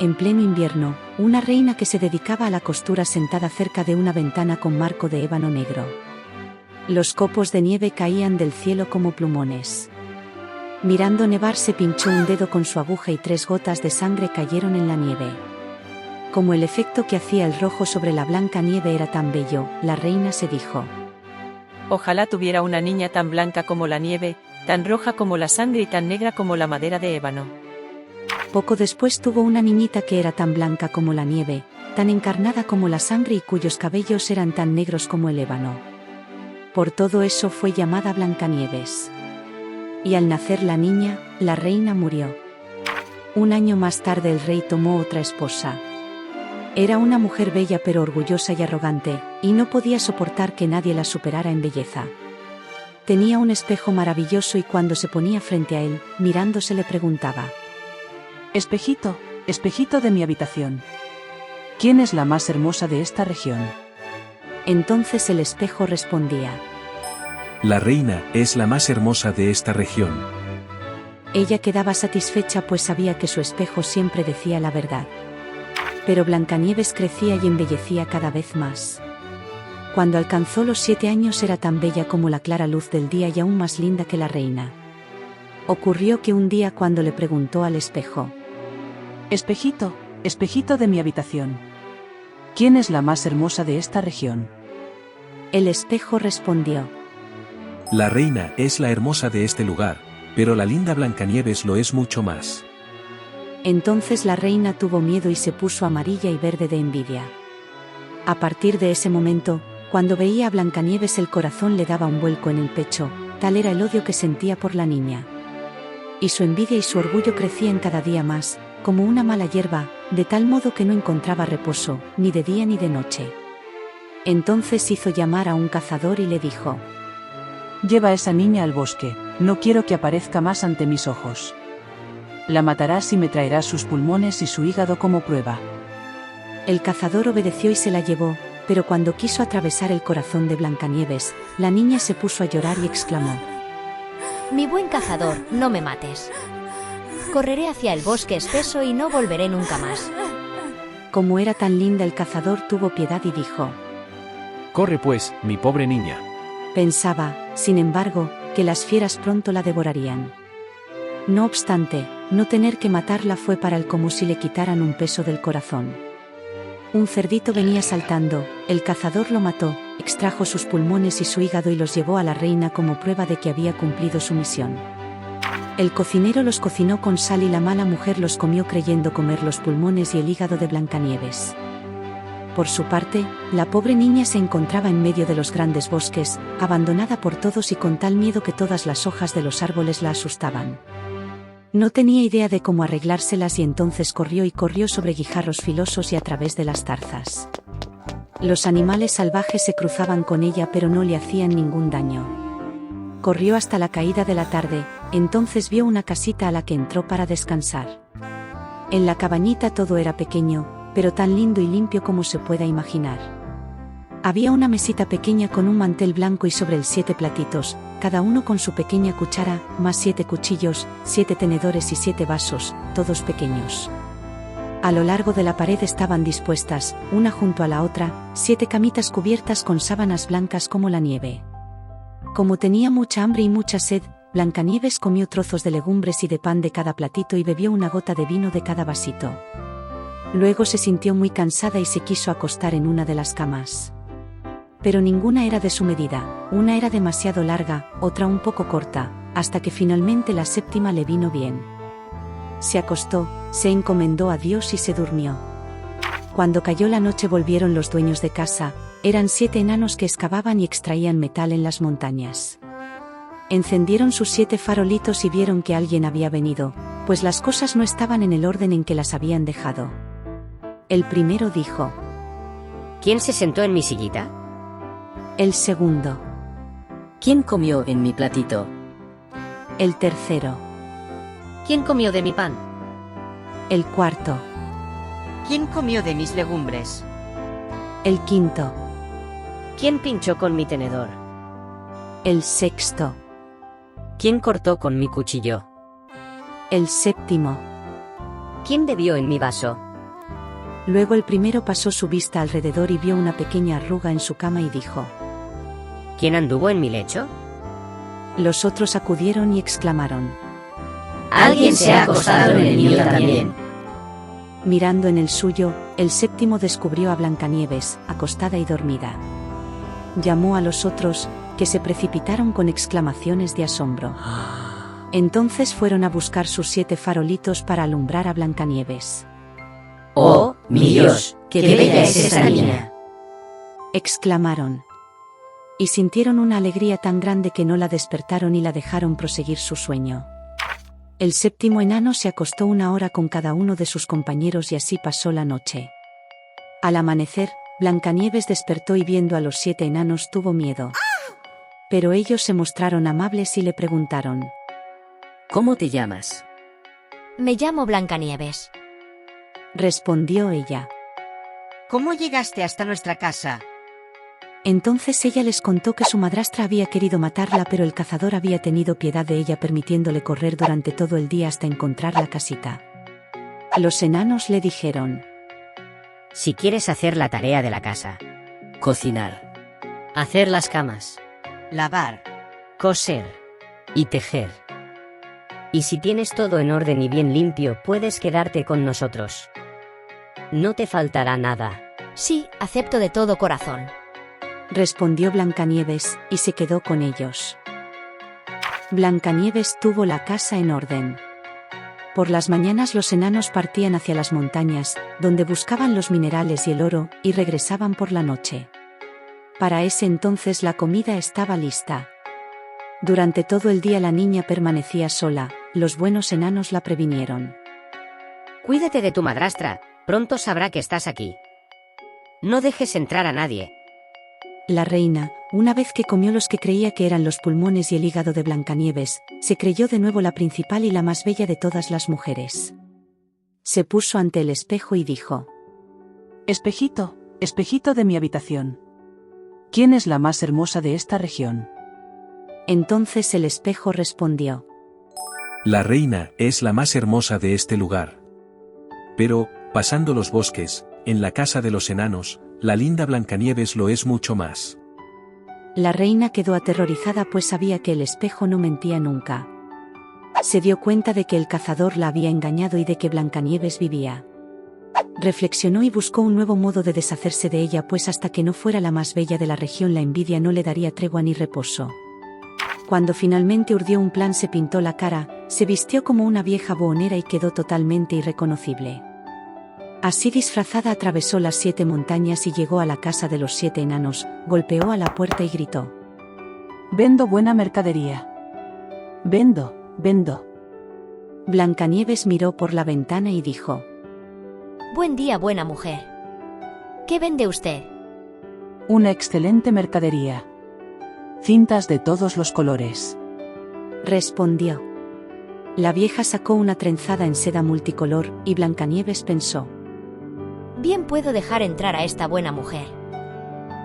en pleno invierno, una reina que se dedicaba a la costura sentada cerca de una ventana con marco de ébano negro. Los copos de nieve caían del cielo como plumones. Mirando nevar se pinchó un dedo con su aguja y 3 gotas de sangre cayeron en la nieve. Como el efecto que hacía el rojo sobre la blanca nieve era tan bello, la reina se dijo: Ojalá tuviera una niña tan blanca como la nieve, tan roja como la sangre y tan negra como la madera de ébano. Poco después tuvo una niñita que era tan blanca como la nieve, tan encarnada como la sangre y cuyos cabellos eran tan negros como el ébano. Por todo eso fue llamada Blancanieves. Y al nacer la niña, la reina murió. Un año más tarde el rey tomó otra esposa. Era una mujer bella pero orgullosa y arrogante, y no podía soportar que nadie la superara en belleza. Tenía un espejo maravilloso y cuando se ponía frente a él, mirándose le preguntaba: Espejito, espejito de mi habitación, ¿quién es la más hermosa de esta región? Entonces el espejo respondía: La reina es la más hermosa de esta región. Ella quedaba satisfecha pues sabía que su espejo siempre decía la verdad. Pero Blancanieves crecía y embellecía cada vez más. Cuando alcanzó los 7 años era tan bella como la clara luz del día y aún más linda que la reina. Ocurrió que un día cuando le preguntó al espejo: Espejito, espejito de mi habitación, ¿quién es la más hermosa de esta región? El espejo respondió: La reina es la hermosa de este lugar, pero la linda Blancanieves lo es mucho más. Entonces la reina tuvo miedo y se puso amarilla y verde de envidia. A partir de ese momento, cuando veía a Blancanieves el corazón le daba un vuelco en el pecho, tal era el odio que sentía por la niña. Y su envidia y su orgullo crecían cada día más, como una mala hierba, de tal modo que no encontraba reposo, ni de día ni de noche. Entonces hizo llamar a un cazador y le dijo: Lleva a esa niña al bosque, no quiero que aparezca más ante mis ojos. La matarás y me traerás sus pulmones y su hígado como prueba. El cazador obedeció y se la llevó, pero cuando quiso atravesar el corazón de Blancanieves, la niña se puso a llorar y exclamó: Mi buen cazador, no me mates. Correré hacia el bosque espeso y no volveré nunca más. Como era tan linda el cazador tuvo piedad y dijo: Corre pues, mi pobre niña. Pensaba, sin embargo, que las fieras pronto la devorarían. No obstante, no tener que matarla fue para él como si le quitaran un peso del corazón. Un cerdito venía saltando, el cazador lo mató, extrajo sus pulmones y su hígado y los llevó a la reina como prueba de que había cumplido su misión. El cocinero los cocinó con sal y la mala mujer los comió creyendo comer los pulmones y el hígado de Blancanieves. Por su parte, la pobre niña se encontraba en medio de los grandes bosques, abandonada por todos y con tal miedo que todas las hojas de los árboles la asustaban. No tenía idea de cómo arreglárselas y entonces corrió y corrió sobre guijarros filosos y a través de las zarzas. Los animales salvajes se cruzaban con ella pero no le hacían ningún daño. Corrió hasta la caída de la tarde, entonces vio una casita a la que entró para descansar. En la cabañita todo era pequeño, pero tan lindo y limpio como se pueda imaginar. Había una mesita pequeña con un mantel blanco y sobre él 7 platitos, cada uno con su pequeña cuchara, más 7 cuchillos, 7 tenedores y 7 vasos, todos pequeños. A lo largo de la pared estaban dispuestas, una junto a la otra, 7 camitas cubiertas con sábanas blancas como la nieve. Como tenía mucha hambre y mucha sed, Blancanieves comió trozos de legumbres y de pan de cada platito y bebió una gota de vino de cada vasito. Luego se sintió muy cansada y se quiso acostar en una de las camas. Pero ninguna era de su medida, una era demasiado larga, otra un poco corta, hasta que finalmente la 7ª le vino bien. Se acostó, se encomendó a Dios y se durmió. Cuando cayó la noche volvieron los dueños de casa, eran 7 enanos que excavaban y extraían metal en las montañas. Encendieron sus 7 farolitos y vieron que alguien había venido, pues las cosas no estaban en el orden en que las habían dejado. El primero dijo: ¿Quién se sentó en mi sillita? El segundo. ¿Quién comió en mi platito? El tercero. ¿Quién comió de mi pan? El cuarto. ¿Quién comió de mis legumbres? El quinto. ¿Quién pinchó con mi tenedor? El sexto. ¿Quién cortó con mi cuchillo? El séptimo. ¿Quién bebió en mi vaso? Luego el primero pasó su vista alrededor y vio una pequeña arruga en su cama y dijo: ¿Quién anduvo en mi lecho? Los otros acudieron y exclamaron: Alguien se ha acostado en el mío también. Mirando en el suyo, el séptimo descubrió a Blancanieves, acostada y dormida. Llamó a los otros, que se precipitaron con exclamaciones de asombro. Entonces fueron a buscar sus 7 farolitos para alumbrar a Blancanieves. ¡Oh, mi Dios! ¡Qué bella es esa niña! Exclamaron. Y sintieron una alegría tan grande que no la despertaron y la dejaron proseguir su sueño. El séptimo enano se acostó 1 hora con cada uno de sus compañeros y así pasó la noche. Al amanecer, Blancanieves despertó y viendo a los 7 enanos tuvo miedo. Pero ellos se mostraron amables y le preguntaron: ¿Cómo te llamas? Me llamo Blancanieves. Respondió ella. ¿Cómo llegaste hasta nuestra casa? Entonces ella les contó que su madrastra había querido matarla, pero el cazador había tenido piedad de ella permitiéndole correr durante todo el día hasta encontrar la casita. Los enanos le dijeron: Si quieres hacer la tarea de la casa, cocinar, hacer las camas, Lavar. coser y tejer. Y si tienes todo en orden y bien limpio, puedes quedarte con nosotros. No te faltará nada. Sí, acepto de todo corazón. Respondió Blancanieves, y se quedó con ellos. Blancanieves tuvo la casa en orden. Por las mañanas los enanos partían hacia las montañas, donde buscaban los minerales y el oro, y regresaban por la noche. Para ese entonces la comida estaba lista. Durante todo el día la niña permanecía sola, los buenos enanos la previnieron. Cuídate de tu madrastra, pronto sabrá que estás aquí. No dejes entrar a nadie. La reina, una vez que comió los que creía que eran los pulmones y el hígado de Blancanieves, se creyó de nuevo la principal y la más bella de todas las mujeres. Se puso ante el espejo y dijo: Espejito, espejito de mi habitación. ¿Quién es la más hermosa de esta región? Entonces el espejo respondió: La reina es la más hermosa de este lugar. Pero, pasando los bosques, en la casa de los enanos, la linda Blancanieves lo es mucho más. La reina quedó aterrorizada pues sabía que el espejo no mentía nunca. Se dio cuenta de que el cazador la había engañado y de que Blancanieves vivía. Reflexionó y buscó un nuevo modo de deshacerse de ella, pues hasta que no fuera la más bella de la región la envidia no le daría tregua ni reposo. Cuando finalmente urdió un plan, se pintó la cara, se vistió como una vieja buhonera y quedó totalmente irreconocible. Así disfrazada atravesó las 7 montañas y llegó a la casa de los 7 enanos, golpeó a la puerta y gritó: Vendo buena mercadería. Vendo, vendo. Blancanieves miró por la ventana y dijo: Buen día, buena mujer. ¿Qué vende usted? Una excelente mercadería. Cintas de todos los colores. Respondió. La vieja sacó una trenzada en seda multicolor, y Blancanieves pensó: Bien puedo dejar entrar a esta buena mujer.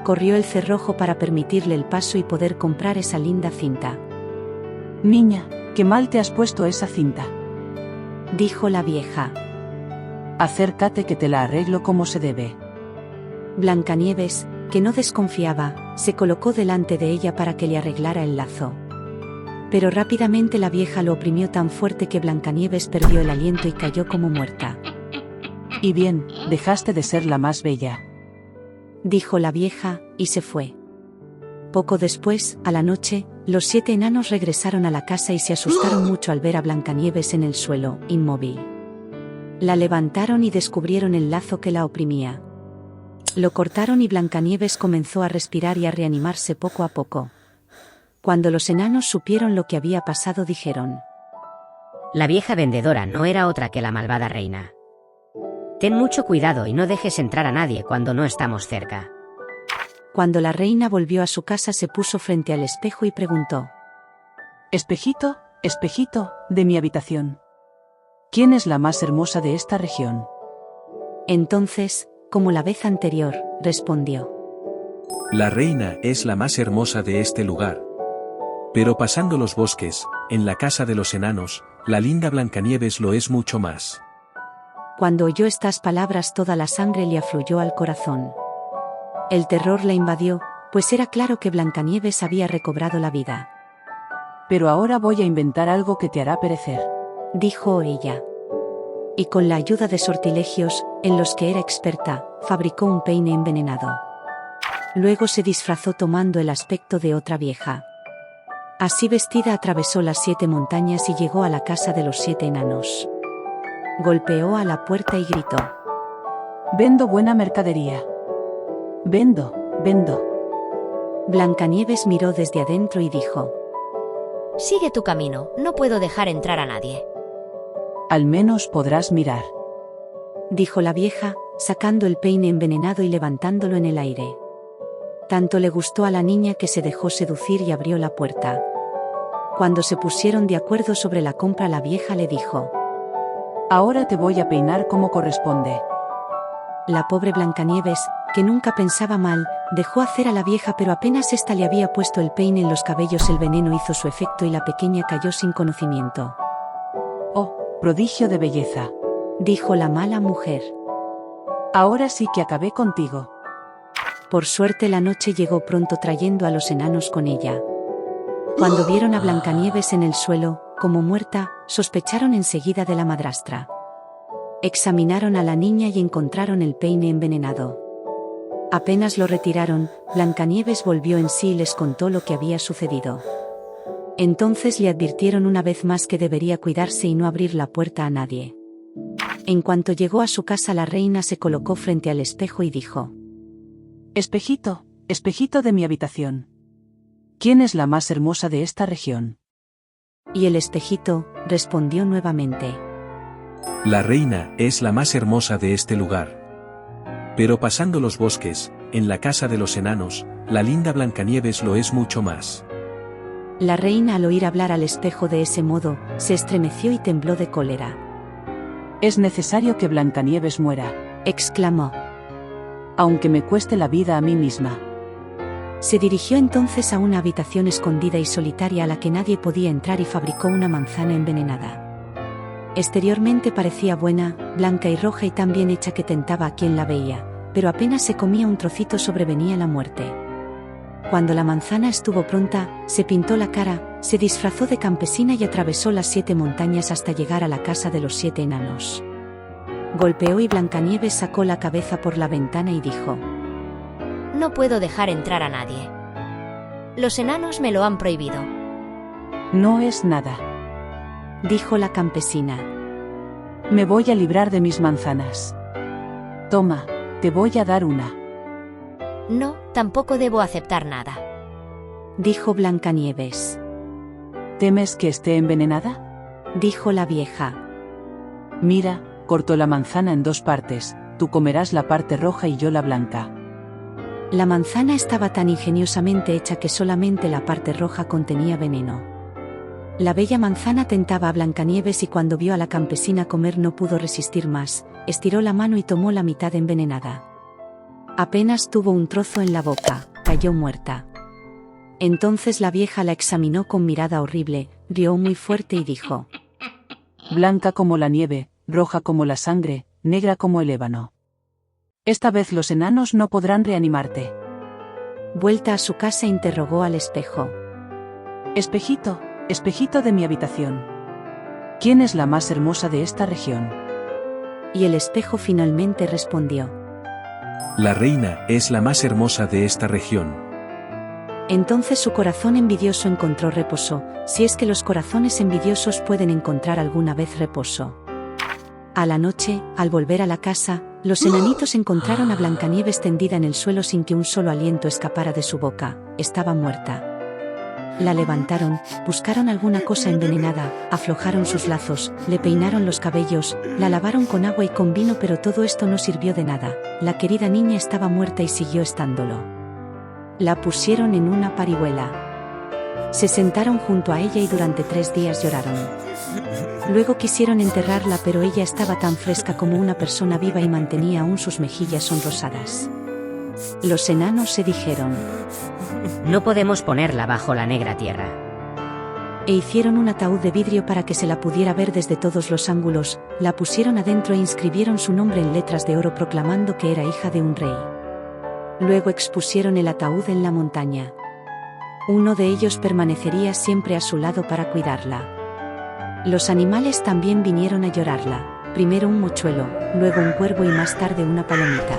Corrió el cerrojo para permitirle el paso y poder comprar esa linda cinta. Niña, qué mal te has puesto esa cinta. Dijo la vieja. Acércate que te la arreglo como se debe. Blancanieves, que no desconfiaba, se colocó delante de ella para que le arreglara el lazo. Pero rápidamente la vieja lo oprimió tan fuerte que Blancanieves perdió el aliento y cayó como muerta. Y bien, dejaste de ser la más bella. Dijo la vieja, y se fue. Poco después, a la noche, los 7 enanos regresaron a la casa y se asustaron mucho al ver a Blancanieves en el suelo, inmóvil. La levantaron y descubrieron el lazo que la oprimía. Lo cortaron y Blancanieves comenzó a respirar y a reanimarse poco a poco. Cuando los enanos supieron lo que había pasado, dijeron: La vieja vendedora no era otra que la malvada reina. Ten mucho cuidado y no dejes entrar a nadie cuando no estamos cerca. Cuando la reina volvió a su casa, se puso frente al espejo y preguntó: Espejito, espejito, de mi habitación. ¿Quién es la más hermosa de esta región? Entonces, como la vez anterior, respondió: La reina es la más hermosa de este lugar. Pero pasando los bosques, en la casa de los enanos, la linda Blancanieves lo es mucho más. Cuando oyó estas palabras toda la sangre le afluyó al corazón. El terror la invadió, pues era claro que Blancanieves había recobrado la vida. Pero ahora voy a inventar algo que te hará perecer, dijo ella. Y con la ayuda de sortilegios, en los que era experta, fabricó un peine envenenado. Luego se disfrazó tomando el aspecto de otra vieja. Así vestida atravesó las 7 montañas y llegó a la casa de los 7 enanos. Golpeó a la puerta y gritó: «Vendo buena mercadería. Vendo, vendo». Blancanieves miró desde adentro y dijo: Sigue tu camino, no puedo dejar entrar a nadie. «Al menos podrás mirar», dijo la vieja, sacando el peine envenenado y levantándolo en el aire. Tanto le gustó a la niña que se dejó seducir y abrió la puerta. Cuando se pusieron de acuerdo sobre la compra, la vieja le dijo: «Ahora te voy a peinar como corresponde». La pobre Blancanieves, que nunca pensaba mal, dejó hacer a la vieja, pero apenas ésta le había puesto el peine en los cabellos, el veneno hizo su efecto y la pequeña cayó sin conocimiento. «Oh, prodigio de belleza», dijo la mala mujer. «Ahora sí que acabé contigo». Por suerte la noche llegó pronto trayendo a los enanos con ella. Cuando vieron a Blancanieves en el suelo, como muerta, sospecharon enseguida de la madrastra. Examinaron a la niña y encontraron el peine envenenado. Apenas lo retiraron, Blancanieves volvió en sí y les contó lo que había sucedido. Entonces le advirtieron una vez más que debería cuidarse y no abrir la puerta a nadie. En cuanto llegó a su casa, la reina se colocó frente al espejo y dijo: «Espejito, espejito de mi habitación. ¿Quién es la más hermosa de esta región?». Y el espejito respondió nuevamente: La reina es la más hermosa de este lugar. Pero pasando los bosques, en la casa de los enanos, la linda Blancanieves lo es mucho más. La reina, al oír hablar al espejo de ese modo, se estremeció y tembló de cólera. «Es necesario que Blancanieves muera», exclamó, «aunque me cueste la vida a mí misma». Se dirigió entonces a una habitación escondida y solitaria a la que nadie podía entrar y fabricó una manzana envenenada. Exteriormente parecía buena, blanca y roja y tan bien hecha que tentaba a quien la veía, pero apenas se comía un trocito sobrevenía la muerte. Cuando la manzana estuvo pronta, se pintó la cara, se disfrazó de campesina y atravesó las 7 montañas hasta llegar a la casa de los 7 enanos. Golpeó y Blancanieves sacó la cabeza por la ventana y dijo: No puedo dejar entrar a nadie. Los enanos me lo han prohibido. «No es nada», dijo la campesina. «Me voy a librar de mis manzanas. Toma, te voy a dar una». No, tampoco debo aceptar nada. Dijo Blancanieves. «¿Temes que esté envenenada?», dijo la vieja. «Mira, corto la manzana en 2 partes, tú comerás la parte roja y yo la blanca». La manzana estaba tan ingeniosamente hecha que solamente la parte roja contenía veneno. La bella manzana tentaba a Blancanieves y cuando vio a la campesina comer no pudo resistir más, estiró la mano y tomó la mitad envenenada. Apenas tuvo un trozo en la boca, cayó muerta. Entonces la vieja la examinó con mirada horrible, rió muy fuerte y dijo: «Blanca como la nieve, roja como la sangre, negra como el ébano. Esta vez los enanos no podrán reanimarte». Vuelta a su casa interrogó al espejo: «Espejito, espejito de mi habitación. ¿Quién es la más hermosa de esta región?». Y el espejo finalmente respondió: La reina es la más hermosa de esta región. Entonces su corazón envidioso encontró reposo, si es que los corazones envidiosos pueden encontrar alguna vez reposo. A la noche, al volver a la casa, los enanitos encontraron a Blancanieves tendida en el suelo sin que un solo aliento escapara de su boca, estaba muerta. La levantaron, buscaron alguna cosa envenenada, aflojaron sus lazos, le peinaron los cabellos, la lavaron con agua y con vino, pero todo esto no sirvió de nada, la querida niña estaba muerta y siguió estándolo. La pusieron en una parihuela. Se sentaron junto a ella y durante 3 días lloraron. Luego quisieron enterrarla, pero ella estaba tan fresca como una persona viva y mantenía aún sus mejillas sonrosadas. Los enanos se dijeron: No podemos ponerla bajo la negra tierra. E hicieron un ataúd de vidrio para que se la pudiera ver desde todos los ángulos, la pusieron adentro e inscribieron su nombre en letras de oro proclamando que era hija de un rey. Luego expusieron el ataúd en la montaña. Uno de ellos permanecería siempre a su lado para cuidarla. Los animales también vinieron a llorarla, primero un mochuelo, luego un cuervo y más tarde una palomita.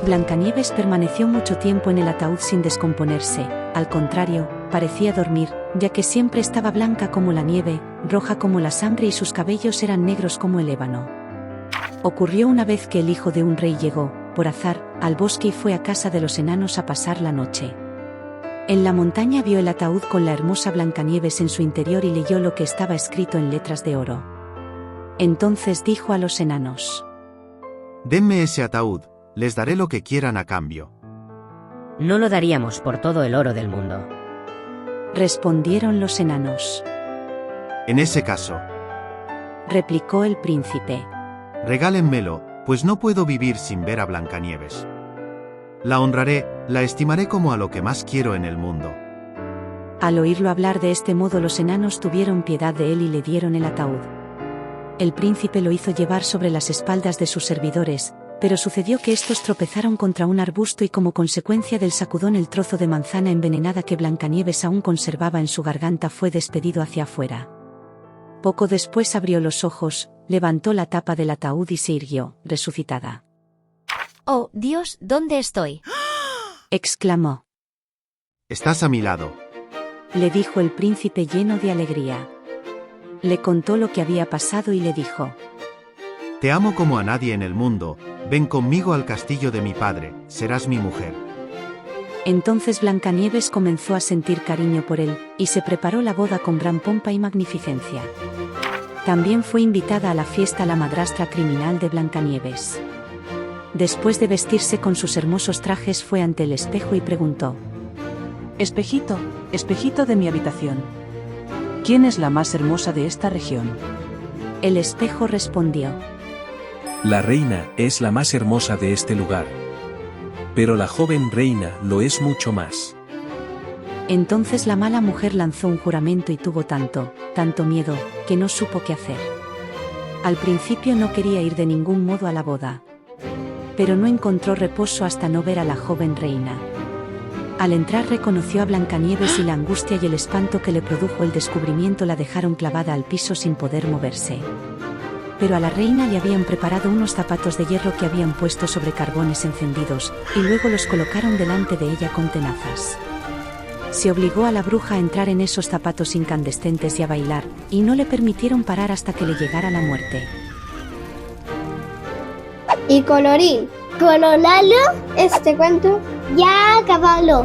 Blancanieves permaneció mucho tiempo en el ataúd sin descomponerse, al contrario, parecía dormir, ya que siempre estaba blanca como la nieve, roja como la sangre y sus cabellos eran negros como el ébano. Ocurrió una vez que el hijo de un rey llegó, por azar, al bosque y fue a casa de los enanos a pasar la noche. En la montaña vio el ataúd con la hermosa Blancanieves en su interior y leyó lo que estaba escrito en letras de oro. Entonces dijo a los enanos: «Denme ese ataúd, les daré lo que quieran a cambio». No lo daríamos por todo el oro del mundo. Respondieron los enanos. «En ese caso, Replicó el príncipe. regálenmelo, pues no puedo vivir sin ver a Blancanieves. La honraré, la estimaré como a lo que más quiero en el mundo». Al oírlo hablar de este modo, los enanos tuvieron piedad de él y le dieron el ataúd. El príncipe lo hizo llevar sobre las espaldas de sus servidores, pero sucedió que estos tropezaron contra un arbusto y como consecuencia del sacudón el trozo de manzana envenenada que Blancanieves aún conservaba en su garganta fue despedido hacia afuera. Poco después abrió los ojos, levantó la tapa del ataúd y se irguió, resucitada. Oh, Dios, ¿dónde estoy? Exclamó. «Estás a mi lado». Le dijo el príncipe lleno de alegría. Le contó lo que había pasado y le dijo: «Te amo como a nadie en el mundo, ven conmigo al castillo de mi padre, serás mi mujer». Entonces Blancanieves comenzó a sentir cariño por él, y se preparó la boda con gran pompa y magnificencia. También fue invitada a la fiesta la madrastra criminal de Blancanieves. Después de vestirse con sus hermosos trajes fue ante el espejo y preguntó: Espejito, espejito de mi habitación, ¿quién es la más hermosa de esta región? El espejo respondió: La reina es la más hermosa de este lugar. Pero la joven reina lo es mucho más. Entonces la mala mujer lanzó un juramento y tuvo tanto miedo, que no supo qué hacer. Al principio no quería ir de ningún modo a la boda. Pero no encontró reposo hasta no ver a la joven reina. Al entrar reconoció a Blancanieves y la angustia y el espanto que le produjo el descubrimiento la dejaron clavada al piso sin poder moverse. Pero a la reina le habían preparado unos zapatos de hierro que habían puesto sobre carbones encendidos, y luego los colocaron delante de ella con tenazas. Se obligó a la bruja a entrar en esos zapatos incandescentes y a bailar, y no le permitieron parar hasta que le llegara la muerte. Y colorín colorado, este cuento ya acabó.